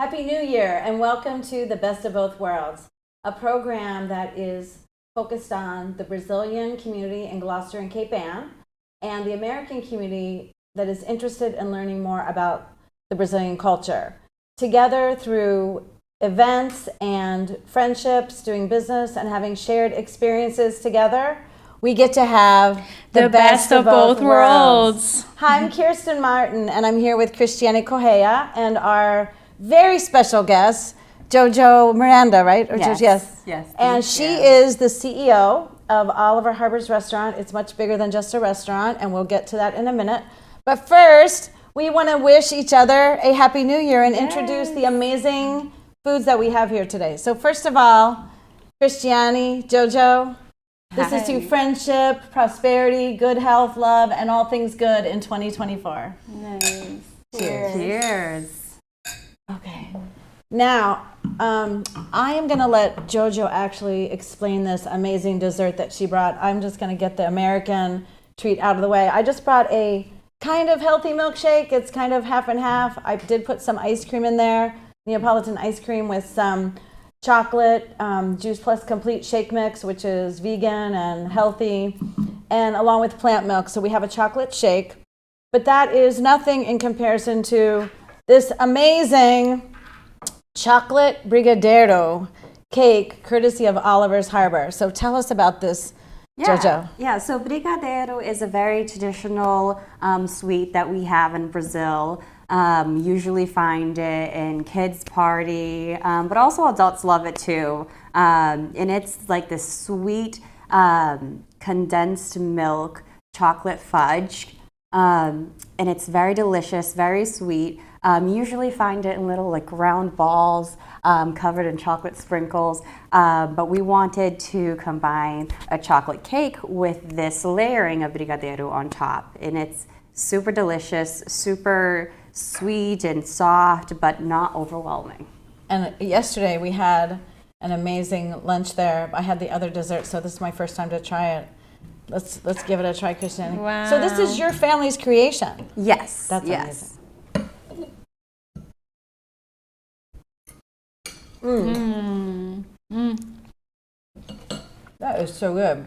Happy New Year and welcome to the Best of Both Worlds, a program that is focused on the Brazilian community in Gloucester and Cape Ann and the American community that is interested in learning more about the Brazilian culture. Together through events and friendships, doing business and having shared experiences together, we get to have the best of both worlds. Hi, I'm Kirsten Martin and I'm here with Cristiane Correa and our very special guest, Miranda, right? Or Yes. And she is the CEO of Oliver Harbor's restaurant. It's much bigger than just a restaurant, and we'll get to that in a minute. But first, we want to wish each other a Happy New Year and introduce the amazing foods that we have here today. So first of all, Cristiane, Jojo, this is to friendship, prosperity, good health, love, and all things good in 2024. Nice. Cheers. Okay. Now, I am going to let Jojo actually explain this amazing dessert that she brought. I'm just going to get the American treat out of the way. I just brought a kind of healthy milkshake. It's kind of half and half. I did put some ice cream in there, Neapolitan ice cream with some chocolate, Juice Plus Complete Shake Mix, which is vegan and healthy, and along with plant milk. So we have a chocolate shake, but that is nothing in comparison to this amazing chocolate brigadeiro cake, courtesy of Oliver's Harbor. So tell us about this, Jojo. Yeah, so brigadeiro is a very traditional sweet that we have in Brazil. Usually find it in kids' party, but also adults love it too. And it's like this sweet condensed milk chocolate fudge. And it's very delicious, very sweet. Usually find it in little like round balls covered in chocolate sprinkles, but we wanted to combine a chocolate cake with this layering of brigadeiro on top. And it's super delicious, super sweet and soft, but not overwhelming. And yesterday we had an amazing lunch there. I had the other dessert, so this is my first time to try it. Let's give it a try, Cristiane. Wow. So this is your family's creation. Yes. That's yes. amazing. That is so good.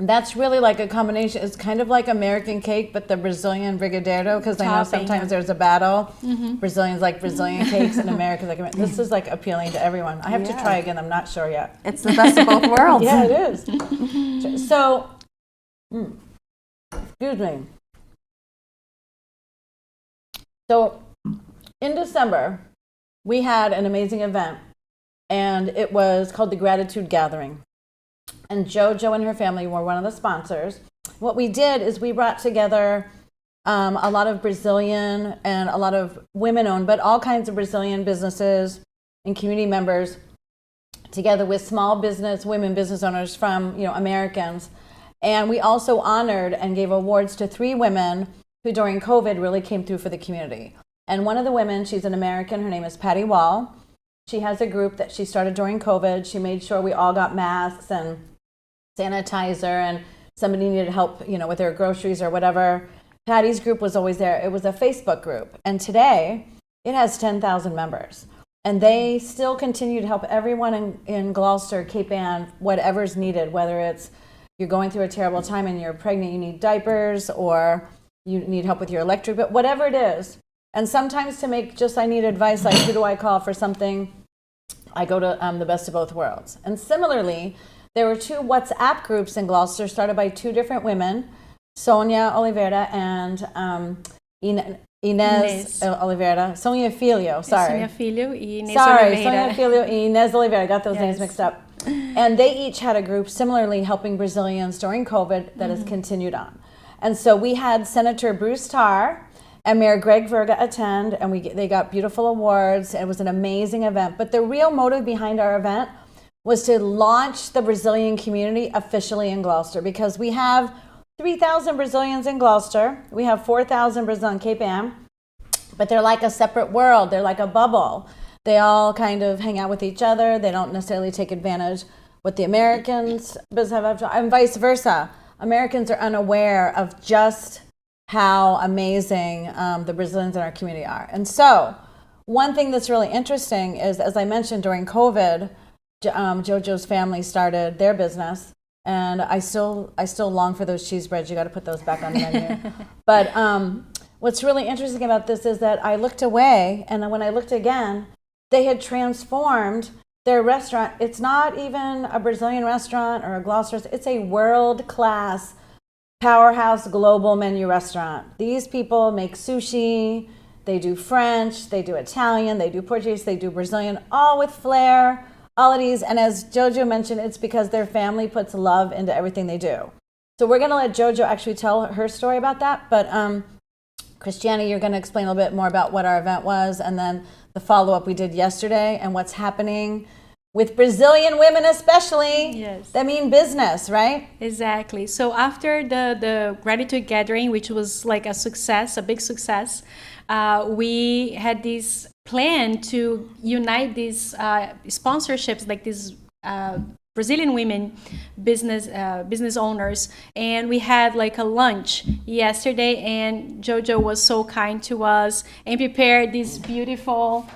And that's really like a combination. It's kind of like American cake, but the Brazilian brigadeiro, because I know sometimes there's a battle. Brazilians like Brazilian cakes and Americans like American. This is like appealing to everyone. I have to try again. I'm not sure yet. It's the best of both worlds. Yeah, it is. So, excuse me. So, in December, we had an amazing event, and it was called the Gratitude Gathering. And Jojo and her family were one of the sponsors. What we did is we brought together a lot of Brazilian and a lot of women-owned, but all kinds of Brazilian businesses and community members together with small business, women business owners from Americans. And we also honored and gave awards to 3 women who during COVID really came through for the community. And one of the women, she's an American, her name is Patty Wall. She has a group that she started during COVID. She made sure we all got masks and sanitizer, and somebody needed help, with their groceries or whatever. Patty's group was always there. It was a Facebook group. And today it has 10,000 members. And they still continue to help everyone in Gloucester, Cape Ann, whatever's needed, whether it's you're going through a terrible time and you're pregnant, you need diapers, or you need help with your electric bill, whatever it is. And sometimes to make I need advice, like who do I call for something, I go to the Best of Both Worlds. And similarly, there were 2 WhatsApp groups in Gloucester started by 2 different women, Sonia Oliveira and Inez Oliveira. Sonia Filho, sorry. Sonia Filho e Inês Sorry, Oliveira. Sonia Filho and Inez Oliveira. I got those names mixed up. And they each had a group similarly helping Brazilians during COVID that has continued on. And so we had Senator Bruce Tarr and Mayor Greg Verga attend, and they got beautiful awards. It was an amazing event. But the real motive behind our event was to launch the Brazilian community officially in Gloucester, because we have 3,000 Brazilians in Gloucester. We have 4,000 Brazil in Cape Ann, but they're like a separate world. They're like a bubble. They all kind of hang out with each other. They don't necessarily take advantage what the Americans have, and vice versa. Americans are unaware of just how amazing the Brazilians in our community are. And so one thing that's really interesting is, as I mentioned, during COVID, JoJo's family started their business, and I still long for those cheese breads. You got to put those back on the menu. But what's really interesting about this is that I looked away, and then when I looked again, they had transformed their restaurant. It's not even a Brazilian restaurant or a Gloucester. It's a world-class powerhouse global menu restaurant. These people make sushi, they do French, they do Italian, they do Portuguese, they do Brazilian, all with flair, all of these. And as JoJo mentioned, it's because their family puts love into everything they do. So we're going to let JoJo actually tell her story about that. But Christiane, you're going to explain a little bit more about what our event was, and then the follow-up we did yesterday and what's happening with Brazilian women especially. Yes. That mean business, right? Exactly. So after the gratitude gathering, which was like a success, a big success, we had this plan to unite these sponsorships, like these Brazilian women business owners, and we had like a lunch yesterday, and JoJo was so kind to us and prepared this beautiful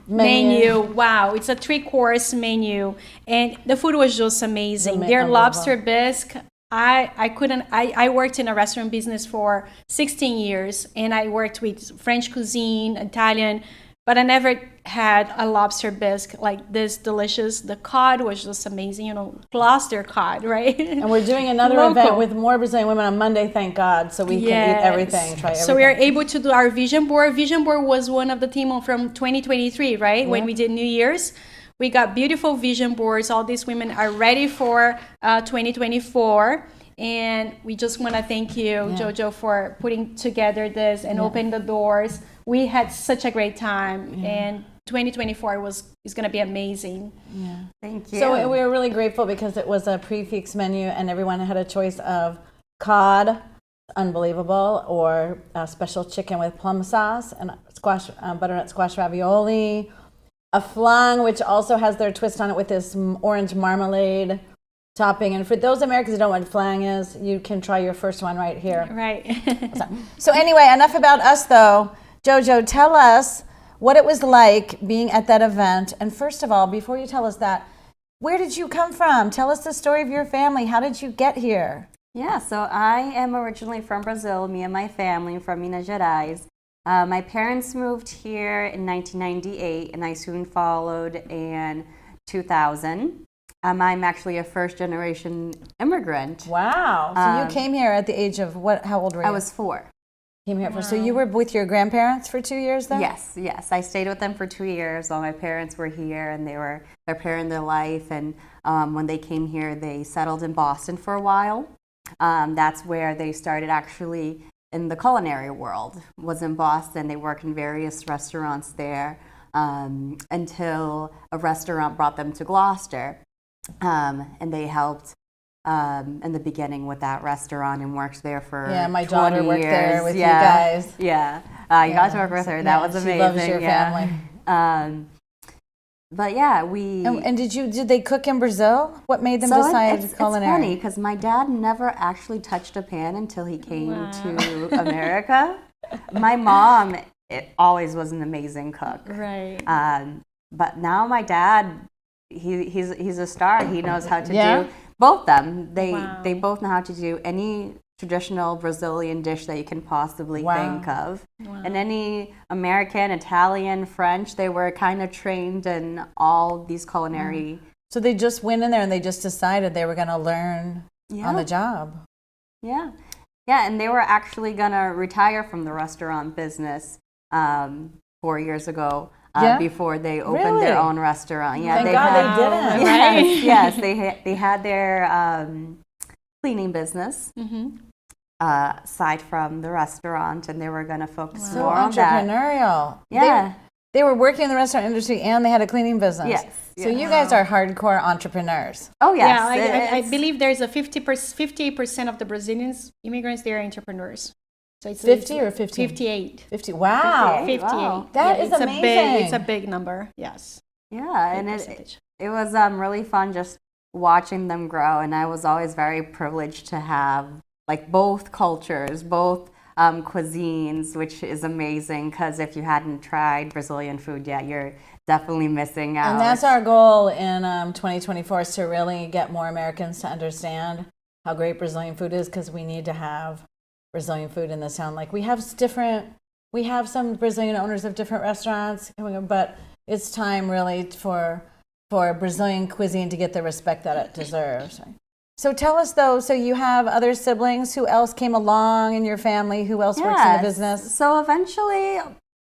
menu. Wow, it's a 3-course menu, and the food was just amazing. Their lobster bisque, I worked in a restaurant business for 16 years, and I worked with French cuisine, Italian, but I never had a lobster bisque like this delicious. The cod was just amazing, Gloucester cod, right? And we're doing another event with more Brazilian women on Monday, thank God, so we can eat everything, try everything. So we are able to do our vision board. Vision board was one of the theme from 2023, right? Yeah. When we did New Year's. We got beautiful vision boards. All these women are ready for 2024. And we just want to thank you, JoJo, for putting together this and open the doors. We had such a great time, and 2024 is going to be amazing. Yeah, thank you. So we were really grateful because it was a prix menu, and everyone had a choice of cod, unbelievable, or a special chicken with plum sauce and butternut squash ravioli, a flan, which also has their twist on it with this orange marmalade topping. And for those Americans who don't know what flan is, you can try your first one right here. Right. So anyway, enough about us though. JoJo, tell us what it was like being at that event. And first of all, before you tell us that, where did you come from? Tell us the story of your family. How did you get here? Yeah, so I am originally from Brazil, me and my family from Minas Gerais. My parents moved here in 1998, and I soon followed in 2000. I'm actually a first-generation immigrant. Wow. So you came here at the age of what? How old were you? I was 4. Came here so you were with your grandparents for 2 years then? Yes. I stayed with them for 2 years while my parents were here, and they were preparing their life. And when they came here, they settled in Boston for a while. That's where they started actually in the culinary world, was in Boston. They worked in various restaurants there until a restaurant brought them to Gloucester. And they helped in the beginning with that restaurant and worked there for 20 years. My daughter worked there with you guys. Yeah, you got to work with her. That was amazing. She loves your family. But yeah, we... And did they cook in Brazil? What made them decide culinary? It's funny, because my dad never actually touched a pan until he came to America. My mom always was an amazing cook. Right. But now my dad... He's a star. He knows how to do both of them. They both know how to do any traditional Brazilian dish that you can possibly think of. Wow. And any American, Italian, French, they were kind of trained in all these culinary. So they just went in there and they just decided they were going to learn on the job. Yeah, and they were actually going to retire from the restaurant business 4 years ago. Before they opened their own restaurant. Yeah, Thank God they didn't. Right? Yes, they had their cleaning business aside from the restaurant, and they were going to focus more on that. So entrepreneurial. Yeah. They were working in the restaurant industry and they had a cleaning business. Yes. So you guys are hardcore entrepreneurs. Oh, yes. Yeah, I believe there's a 58% of the Brazilians immigrants, they are entrepreneurs. So it's 50 or 15? 58. 50. Wow. 58. Wow. That is amazing. It's a big number, yes. Yeah, and it was really fun just watching them grow. And I was always very privileged to have like both cultures, both cuisines, which is amazing because if you hadn't tried Brazilian food yet, you're definitely missing out. And that's our goal in 2024 is to really get more Americans to understand how great Brazilian food is, because we need to have Brazilian food in this town. Like we have some Brazilian owners of different restaurants, but it's time really for Brazilian cuisine to get the respect that it deserves. So tell us though, so you have other siblings. Who else came along in your family? Who else works in the business? So eventually,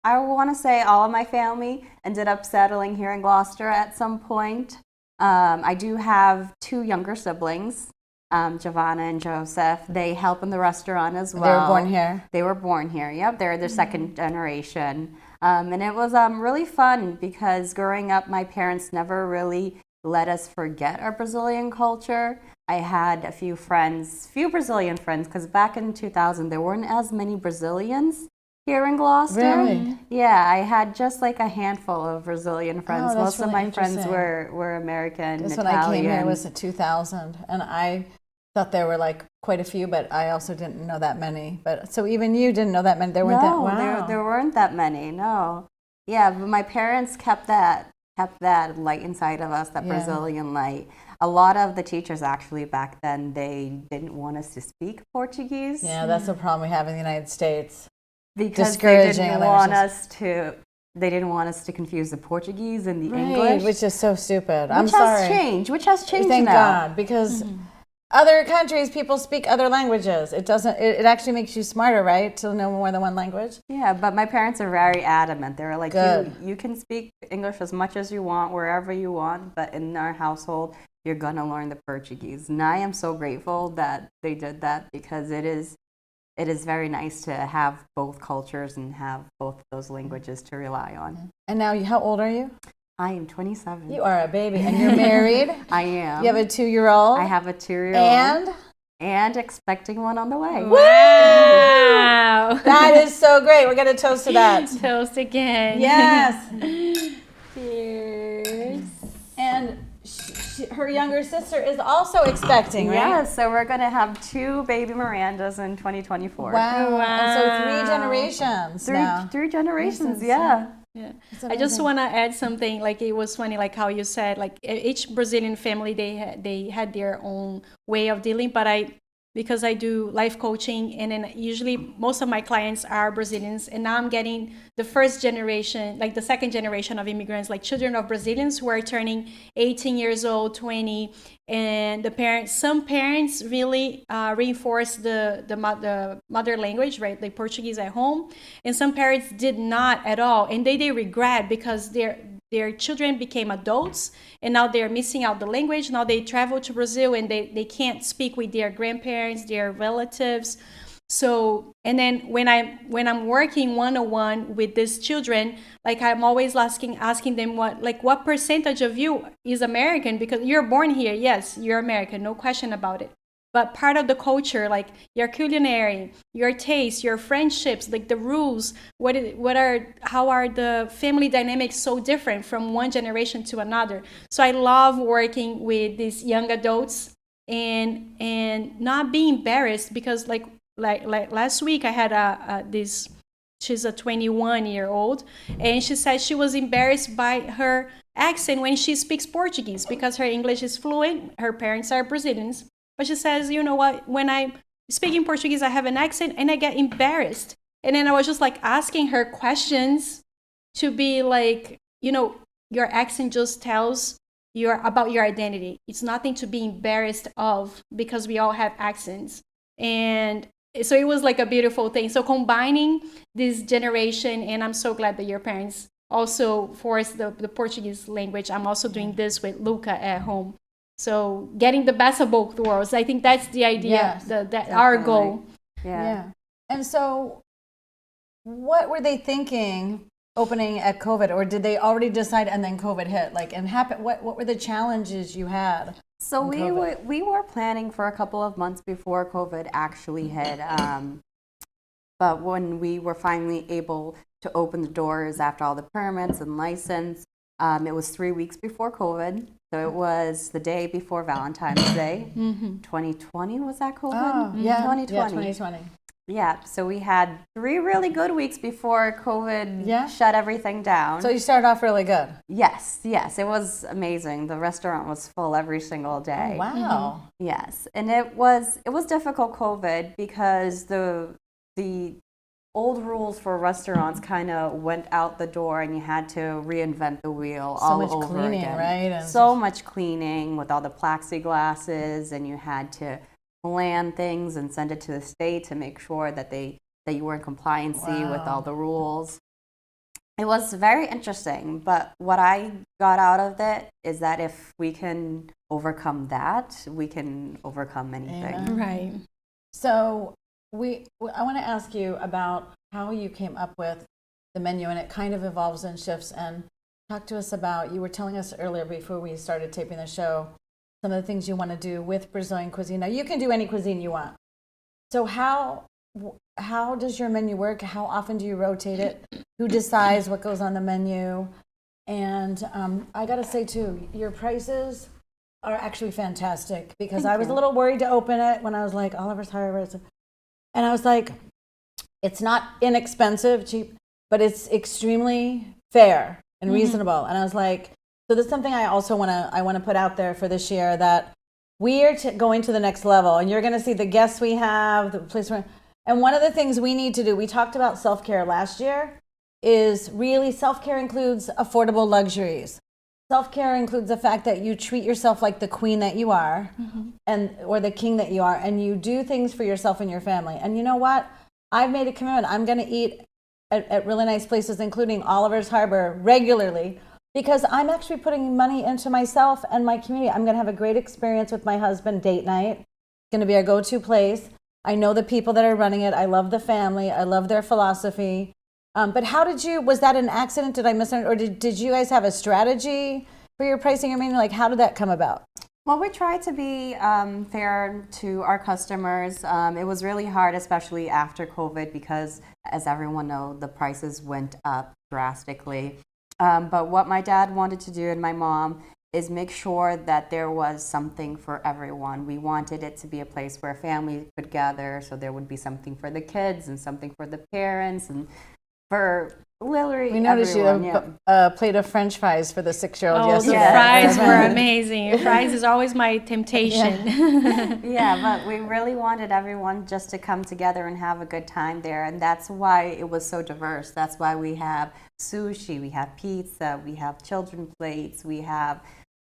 I want to say all of my family ended up settling here in Gloucester at some point. I do have 2 younger siblings, Geovanna and Joseph. They help in the restaurant as well. They were born here? They were born here, yep. They're the second generation. And it was really fun because growing up, my parents never really let us forget our Brazilian culture. I had a few Brazilian friends, because back in 2000, there weren't as many Brazilians here in Gloucester. Really? Yeah, I had just like a handful of Brazilian friends. Oh, Most really of my friends interesting. were American, Because Italian. when I came here, it was in 2000, and I thought there were like quite a few, but I also didn't know that many. But so even you didn't know that many. There weren't that. Wow. there weren't that many. No. Yeah, but my parents kept that light inside of us, that Brazilian light. A lot of the teachers actually back then, they didn't want us to speak Portuguese. Yeah, that's the problem we have in the United States. Because Discouraging they didn't want us to confuse the Portuguese and the English. Which is so stupid. Which has changed Thank now. God, because other countries, people speak other languages. It actually makes you smarter, right? To know more than one language. Yeah, but my parents are very adamant. They were like, Good. you can speak English as much as you want, wherever you want, but in our household, you're going to learn the Portuguese. And I am so grateful that they did that, because it is very nice to have both cultures and have both of those languages to rely on. And now, how old are you? I am 27. You are a baby, and you're married. I am. You have a 2-year-old. I have a 2-year-old. And expecting one on the way. Wow. That is so great. We're going to toast to that. Toast again. Yes. Cheers. And her younger sister is also expecting, right? Yeah, so we're going to have 2 baby Mirandas in 2024. Wow. And so 3 generations now. 3 generations, yeah. Yeah. I just want to add something. Like, it was funny, like how you said, like each Brazilian family, they had their own way of dealing. But because I do life coaching, and then usually most of my clients are Brazilians, and now I'm getting the first generation, like the second generation of immigrants, like children of Brazilians who are turning 18 years old, 20, and some parents really reinforce the mother language, right, like Portuguese at home, and some parents did not at all, and they regret because their children became adults, and now they're missing out the language. Now they travel to Brazil, and they can't speak with their grandparents, their relatives. So, and then when I'm working one-on-one with these children, like I'm always asking them what percentage of you is American, because you're born here. Yes, you're American, no question about it. But part of the culture, like your culinary, your taste, your friendships, like the rules, how are the family dynamics so different from one generation to another? So I love working with these young adults and not being embarrassed, because like last week I had she's a 21-year-old, and she said she was embarrassed by her accent when she speaks Portuguese, because her English is fluent. Her parents are Brazilians. But she says, you know what, when I speak in Portuguese, I have an accent and I get embarrassed. And then I was just like asking her questions to be like, your accent just tells about your identity. It's nothing to be embarrassed of, because we all have accents. And so it was like a beautiful thing. So combining this generation, and I'm so glad that your parents also forced the Portuguese language. I'm also doing this with Luca at home. So getting the best of both worlds, I think that's the idea, Yes, our goal. Yeah. And so what were they thinking opening at COVID, or did they already decide and then COVID hit? What were the challenges you had? So we were planning for a couple of months before COVID actually hit. But when we were finally able to open the doors after all the permits and license, it was 3 weeks before COVID. So it was the day before Valentine's Day. 2020, was that COVID? Oh, yeah. 2020. Yeah, 2020. Yeah, so we had 3 really good weeks before COVID shut everything down. So you started off really good. Yes, it was amazing. The restaurant was full every single day. Oh, wow. Yes, and it was difficult COVID because the old rules for restaurants kind of went out the door, and you had to reinvent the wheel all over cleaning, again. right? And so much cleaning with all the plexiglasses, and you had to plan things and send it to the state to make sure that you were in compliancy with all the rules. It was very interesting, but what I got out of it is that if we can overcome that, we can overcome anything. Amen. Right. So I want to ask you about how you came up with the menu, and it kind of evolves and shifts. And talk to us about, you were telling us earlier before we started taping the show, some of the things you want to do with Brazilian cuisine. Now, you can do any cuisine you want. So how does your menu work? How often do you rotate it? Who decides what goes on the menu? And I got to say, too, your prices are actually fantastic, because I was a little worried to open it when I was like, Oliver's Harvest. And I was like, it's not inexpensive, cheap, but it's extremely fair and reasonable. And I was like, so this is something I also want to put out there for this year, that we are going to the next level, and you're going to see the guests we have, the place we're. And one of the things we need to do, we talked about self-care last year, is really self-care includes affordable luxuries. Self-care includes the fact that you treat yourself like the queen that you are, or the king that you are, and you do things for yourself and your family. And you know what? I've made a commitment. I'm going to eat at really nice places, including Oliver's Harbor, regularly, because I'm actually putting money into myself and my community. I'm going to have a great experience with my husband, date night. It's going to be our go-to place. I know the people that are running it. I love the family. I love their philosophy. But was that an accident? Did I miss it? Or did you guys have a strategy for your pricing or menu? Like, how did that come about? Well, we tried to be fair to our customers. It was really hard, especially after COVID, because as everyone knows, the prices went up drastically. But what my dad wanted to do, and my mom, is make sure that there was something for everyone. We wanted it to be a place where families could gather, so there would be something for the kids and something for the parents and for literally we noticed everyone. You had a plate of French fries for the 6-year-old yesterday. The fries were amazing. Fries is always my temptation. Yeah, but we really wanted everyone just to come together and have a good time there, and that's why it was so diverse. That's why we have sushi, we have pizza, we have children's plates, we have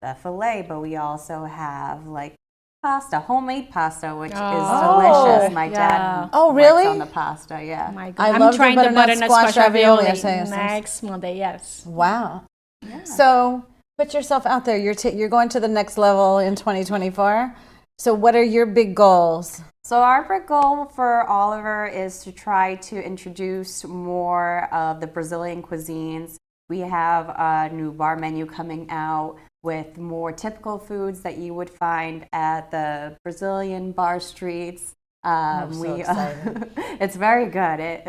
the filet, but we also have like pasta, homemade pasta, which is delicious. My dad works on the pasta, Oh my God. I I'm love trying the butternut squash ravioli next Monday, yes. Wow. Yeah. So put yourself out there. You're going to the next level in 2024. So what are your big goals? So our big goal for Oliver is to try to introduce more of the Brazilian cuisines. We have a new bar menu coming out with more typical foods that you would find at the Brazilian bar streets. I'm so excited. It's very good. It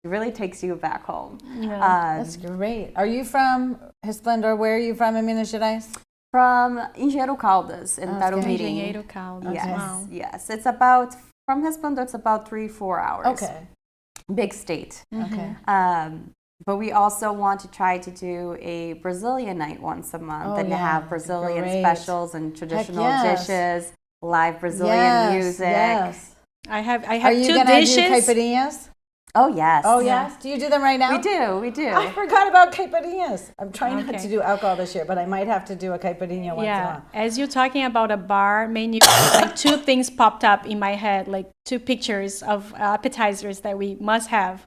really takes you back home. Yeah. That's great. Are you from Resplendor? Where are you from in Minas Gerais? From Engenheiro Caldas in Tarumiri. Engenheiro Caldas. Yes, Wow. yes. It's about, from Resplendor, it's about 3-4 hours. Okay. Big state. Okay. But we also want to try to do a Brazilian night once a month and have Brazilian specials and traditional dishes, live Brazilian music. Yes. I have Are you 2 gonna dishes. do caipirinhas? Oh, yes. Oh, yes. Do you do them right now? We do. I forgot about caipirinhas. I'm trying not to do alcohol this year, but I might have to do a caipirinha once in a while. As you're talking about a bar menu, like 2 things popped up in my head, like 2 pictures of appetizers that we must have.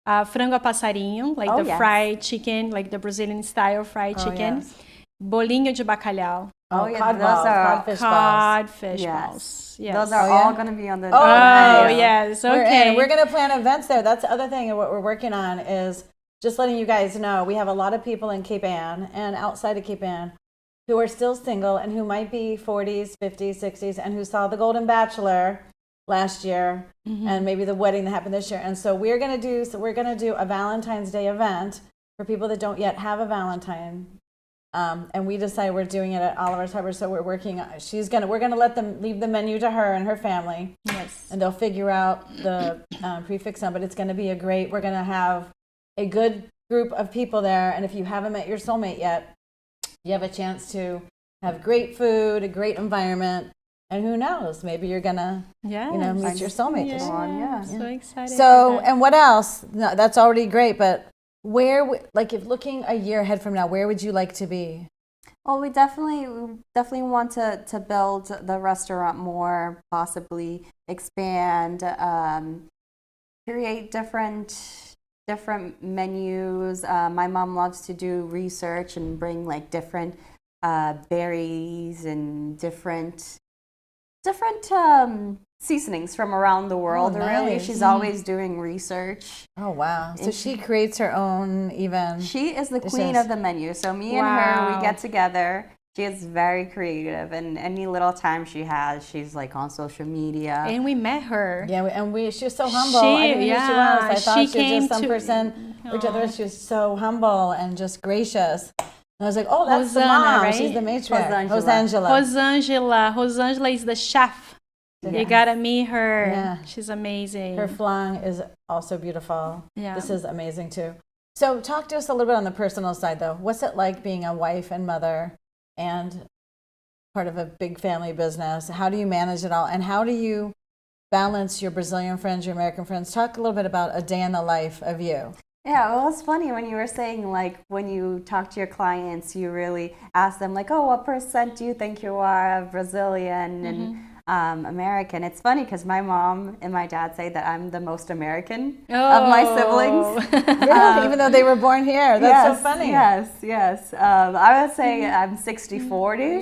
Frango a passarinho, like fried chicken, like the Brazilian style fried chicken. Yes. Bolinho de bacalhau. Codfish balls. Yes. Those are all going to be on the yes. Okay. We're going to plan events there. That's the other thing. What we're working on is just letting you guys know we have a lot of people in Cape Ann and outside of Cape Ann who are still single and who might be 40s, 50s, 60s, and who saw The Golden Bachelor last year and maybe the wedding that happened this year. And so we're going to do a Valentine's Day event for people that don't yet have a Valentine. And we decided we're doing it at Oliver's Harbor, so we're gonna let them leave the menu to her and her family. Yes. And they'll figure out the prefix on, but it's gonna be we're gonna have a good group of people there, and if you haven't met your soulmate yet, you have a chance to have great food, a great environment, and who knows, maybe you're gonna meet your soulmate this one. Yeah. So excited. So, for that. and what else? No, that's already great, but if looking a year ahead from now, where would you like to be? Well, we definitely want to build the restaurant more, possibly expand, create different menus. My mom loves to do research and bring like different berries and different seasonings from around the world. Oh, Really, nice. she's always doing research. Oh, wow. So she creates her own even. She is the This queen is- of the menu. So me and her, we Wow. get together. She is very creative, and any little time she has, she's like on social media. And we met her. Yeah, she was so humble. She- I didn't know who she was. I thought she she was came just some to- person. Which Aw. other she was so humble and just gracious. And I was like, oh, that's the Hosanna, mom. right? She's the matriarch. Rosângela. Rosângela is the chef. You Yes. gotta meet her. Yeah. She's amazing. Her flan is also beautiful. Yeah. This is amazing too. So talk to us a little bit on the personal side though. What's it like being a wife and mother and part of a big family business? How do you manage it all? And how do you balance your Brazilian friends, your American friends? Talk a little bit about a day in the life of you. Yeah, well, it's funny when you were saying, like, when you talk to your clients, you really ask them, like, oh, what percent do you think you are Brazilian and American? It's funny because my mom and my dad say that I'm the most American of my siblings. Really? Even though they were born here. That's so funny. Yes. I would say I'm 60-40.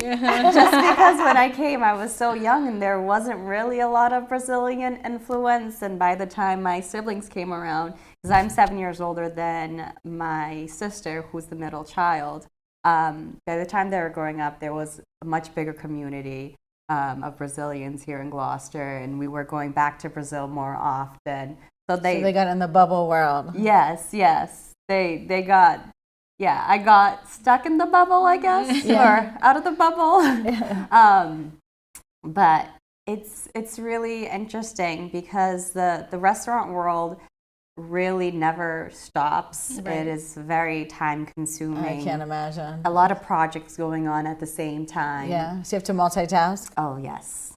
Just because when I came, I was so young and there wasn't really a lot of Brazilian influence. And by the time my siblings came around, because I'm 7 years older than my sister, who's the middle child, by the time they were growing up, there was a much bigger community of Brazilians here in Gloucester, and we were going back to Brazil more often. So they got in the bubble world. Yes. They got, I got stuck in the bubble, I guess, or out of the bubble. But it's really interesting because the restaurant world really never stops. Right. It is very time consuming. I can't imagine. A lot of projects going on at the same time. Yeah. So you have to multitask. Oh, yes,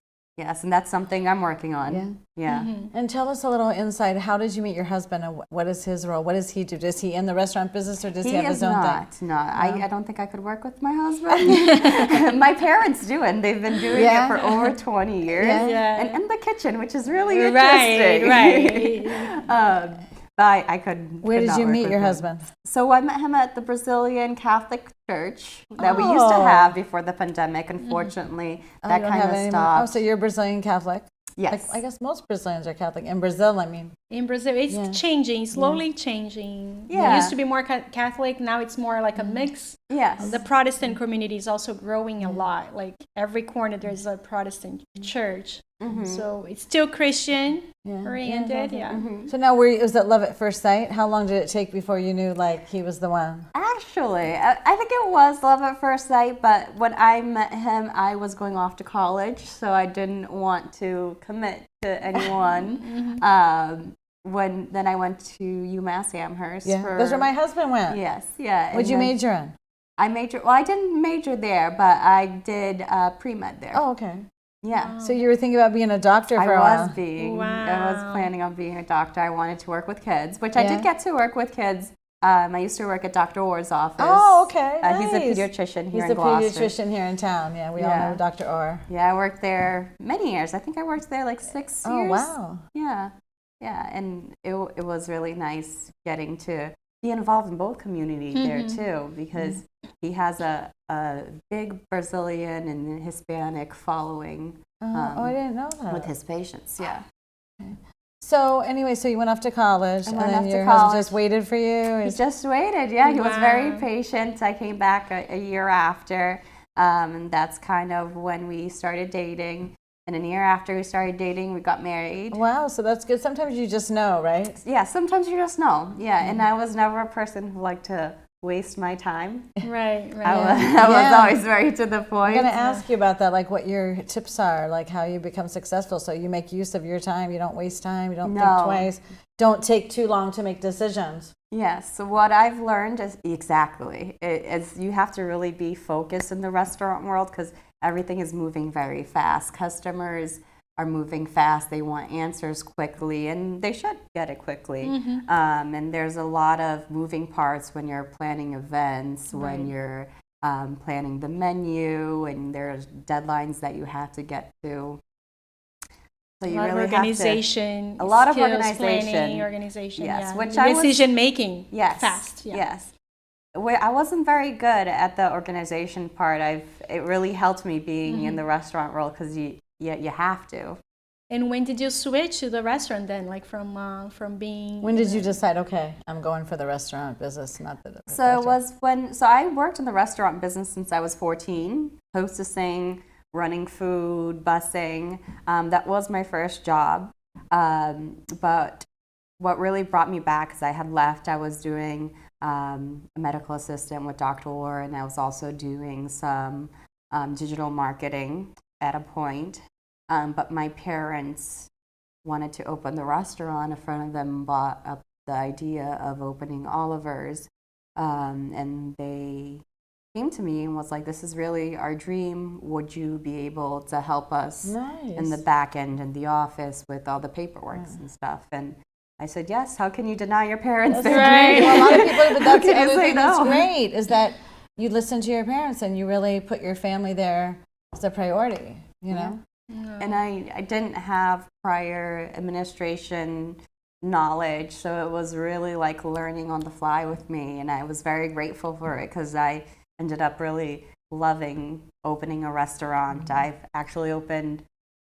and that's something I'm working on. Yeah. And tell us a little insight. How did you meet your husband, and what is his role? What does he do? Is he in the restaurant business, or does he have his own thing? No, I don't think I could work with my husband. My parents do, and they've been doing it for over 20 years. Yeah. And in the kitchen, which is really interesting. Right. But I could. Where could did not you work meet with your him. husband? So I met him at the Brazilian Catholic Church that we used to have before the pandemic. Unfortunately, that You don't kind have of any more- stopped. Oh, so you're Brazilian Catholic? Yes. I guess most Brazilians are Catholic. In Brazil, I mean. In Brazil, it's changing, slowly changing. Yeah. It used to be more Catholic, now it's more like a mix. Yes. The Protestant community is also growing a lot. Like every corner, there's a Protestant church. So it's still Christian oriented. Yeah. So now, was it love at first sight? How long did it take before you knew like he was the one? Actually, I think it was love at first sight, but when I met him, I was going off to college, so I didn't want to commit to anyone. Then I went to UMass Amherst. That's where my husband went. Yes, yeah. What'd you major in? Well, I didn't major there, but I did pre-med there. Oh, okay. Yeah. So you were thinking about being a doctor for a while. I was planning on being a doctor. I wanted to work with kids, which I did get to work with kids. I used to work at Dr. Orr's office. Oh, okay. He's a Nice. He's pediatrician here in the Gloucester. pediatrician here in town. Yeah, we all know Dr. Orr. Yeah, I worked there many years. I think I worked there like 6 years. Oh, wow. Yeah, and it was really nice getting to be involved in both communities there too, because he has a big Brazilian and Hispanic following. I didn't know that. With his patients, yeah. So anyway, so you went off to college, and went then off to your husband college. just waited for you? He just waited, yeah. He was very Wow. patient. I came back a year after, and that's kind of when we started dating. And a year after we started dating, we got married. Wow, so that's good. Sometimes you just know, right? Yeah, sometimes you just know. Yeah, and I was never a person who liked to waste my time. Right. I was always very to the point. I'm going to ask you about that, like what your tips are, like how you become successful. So you make use of your time, you don't waste time, you don't think twice, don't take too long to make decisions. Yes, so what I've learned is is you have to really be focused in the restaurant world because everything is moving very fast. Customers are moving fast. They want answers quickly, and they should get it quickly. And there's a lot of moving parts when you're planning events, when you're planning the menu, and there's deadlines that you have to get to. So you really organization, a lot of skills, planning, organization, yes, which decision making, yes, fast, yes. I wasn't very good at the organization part. It really helped me being in the restaurant world because you have to. And when did you switch to the restaurant then? Like from being. When did you decide? Okay, I'm going for the restaurant business, not the. So it was so I worked in the restaurant business since I was 14, hostessing, running food, busing. That was my first job. But what really brought me back, because I had left, I was doing a medical assistant with Dr. Orr, and I was also doing some digital marketing at a point. But my parents wanted to open the restaurant. A friend of them bought up the idea of opening Oliver's, and they came to me and was like, this is really our dream. Would you be able to help us in the back end in the office with all the paperwork and stuff? And I said, yes. How can you deny your parents their dream? Well, a lot of people, but that's the other thing no? that's great, is that you listen to your parents and you really put your family there as a priority, you know? And I didn't have prior administration knowledge, so it was really like learning on the fly with me, and I was very grateful for it because I ended up really loving opening a restaurant. I've actually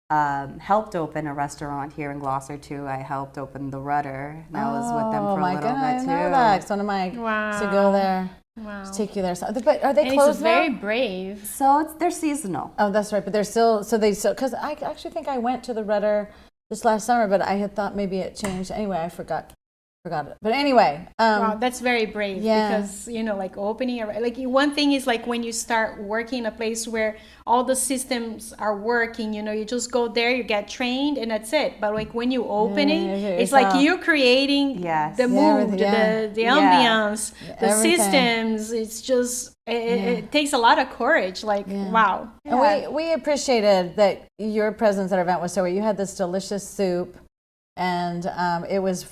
helped open a restaurant here in Gloucester too. I helped open the Rudder, and I was with them for a little bit too. I know that. It's one of my to go there. Wow. To take you there. So, but are they and closed it's very now? So brave. they're seasonal. Oh, that's right. But they're still, because I actually think I went to the Rudder this last summer, but I had thought maybe it changed. Anyway, I forgot it. But anyway. Wow, that's very brave because, like opening, like one thing is like when you start working in a place where all the systems are working, you just go there, you get trained and that's it. But like when you opening, it's like you're creating the mood, the ambiance, the systems. It's just, it takes a lot of courage. Like, wow. And we appreciated that your presence at our event was so great. You had this delicious soup and it was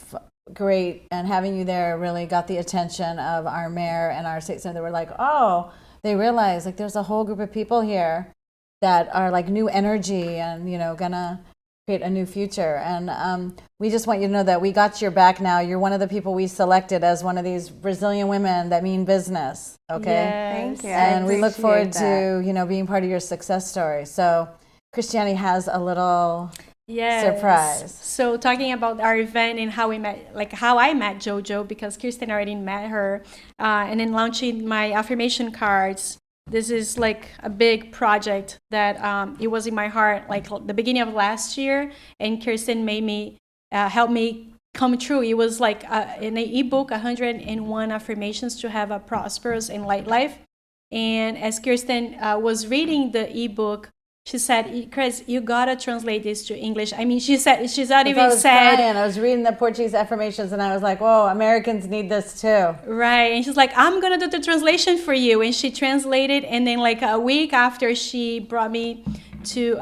great, and having you there really got the attention of our mayor and our state senator. They were like, oh, they realized like there's a whole group of people here that are like new energy and gonna create a new future. And we just want you to know that we got your back now. You're one of the people we selected as one of these Brazilian women that mean business. Okay, yes. Thank you. And we look forward to being part of your success story. So Christiane has a little surprise. So talking about our event and how we met, like how I met JoJo, because Kirsten already met her, and then launching my affirmation cards. This is like a big project that it was in my heart, like the beginning of last year, and Kirsten made me help me come true. It was like in an ebook, 101 affirmations to have a prosperous and light life. And as Kirsten was reading the ebook, she said, Chris, you gotta translate this to English. I mean, she's not even said. I was reading the Portuguese affirmations and I was like, whoa, Americans need this too. Right. And she's like, I'm gonna do the translation for you. And she translated. And then like a week after, she brought me to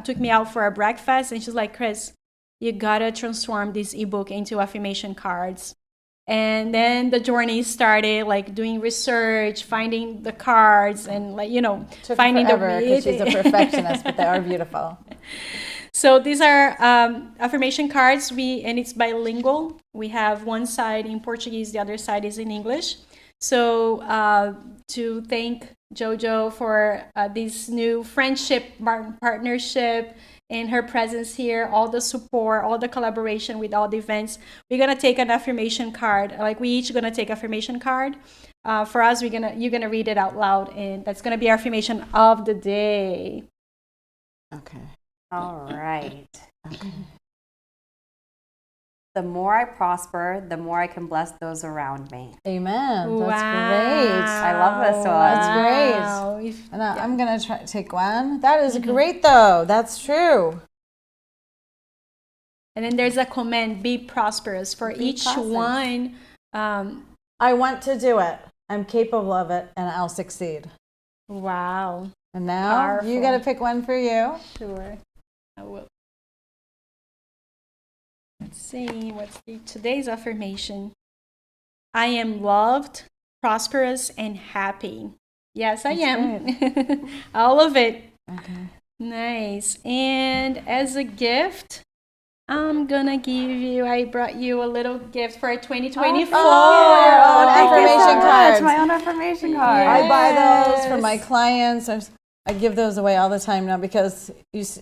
took me out for a breakfast. And she's like, Chris, you gotta transform this ebook into affirmation cards. And then the journey started, like doing research, finding the cards, and like Took finding forever because she's a perfectionist, but they are beautiful. So these are affirmation cards. And it's bilingual. We have one side in Portuguese, the other side is in English. So to thank JoJo for this new friendship, partnership, and her presence here, all the support, all the collaboration with all the events. We're gonna take an affirmation card. Like we each gonna take affirmation card. For us, you're gonna read it out loud, and that's gonna be our affirmation of the day. Okay. All right. Okay. the more I prosper, the more I can bless those around me. Amen. That's Wow. great. I love this one. That's great. If- And I'm going to take one. That is great, though. That's true. And then there's a command, be prosperous. For Be each prosperous. one, I want to do it. I'm capable of it, and I'll succeed. wow. And now you Powerful. got to pick one for you. Sure. I will. Let's see, what's today's affirmation? I am loved, prosperous, and happy. Yes, I am. All of it. Okay. Nice. And as a gift, I'm gonna give you, I brought you a little gift for 2024. Oh, Thank you so affirmation much. cards. My own affirmation card. I buy those for my Yes. clients. I give those away all the time now because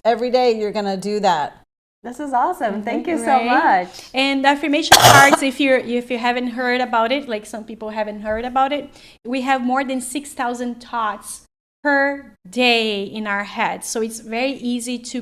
every day you're going to do that. This is awesome. Thank you so Right? much. And the affirmation cards, if you haven't heard about it, like some people haven't heard about it, we have more than 6,000 thoughts per day in our heads. So it's very easy to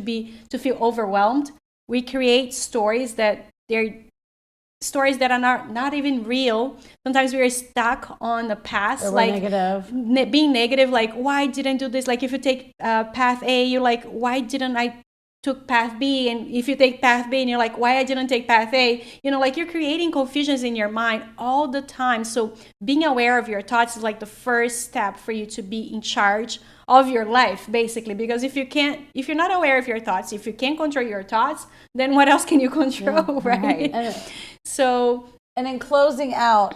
feel overwhelmed. We create stories that are not even real. Sometimes we are stuck on the past, Or like negative. being negative, like why didn't I do this? Like if you take path A, you're like, why didn't I took path B? And if you take path B and you're like, why I didn't take path A? Like you're creating confusions in your mind all the time. So being aware of your thoughts is like the first step for you to be in charge of your life, basically. Because if you're not aware of your thoughts, if you can't control your thoughts, then what else can you control, right? So, And in closing out,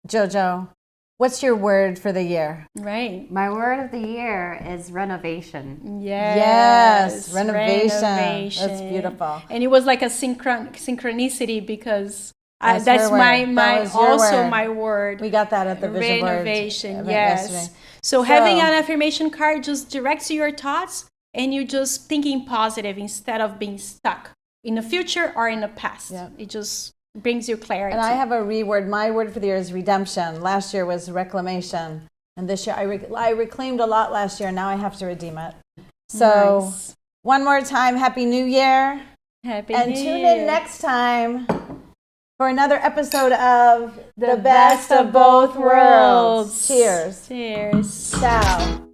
JoJo, what's your word for the year? right. My word of the year is renovation. Yes. Renovation. That's beautiful. And it was like a synchronicity because That's that's her word. my That was your also word. my word. We got that at the Vision Board Renovation, event yes. yesterday. So having an affirmation card just directs your thoughts and you just thinking positive instead of being stuck in the future or in the past. Yeah. It just brings you clarity. And I have a reword. My word for the year is redemption. Last year was reclamation. And this year, I reclaimed a lot last year. Now I have to redeem it. So Nice. one more time, Happy New Year. Happy And New tune Year. in next time for another episode of The Best of Both Worlds. Cheers. Cheers. Ciao.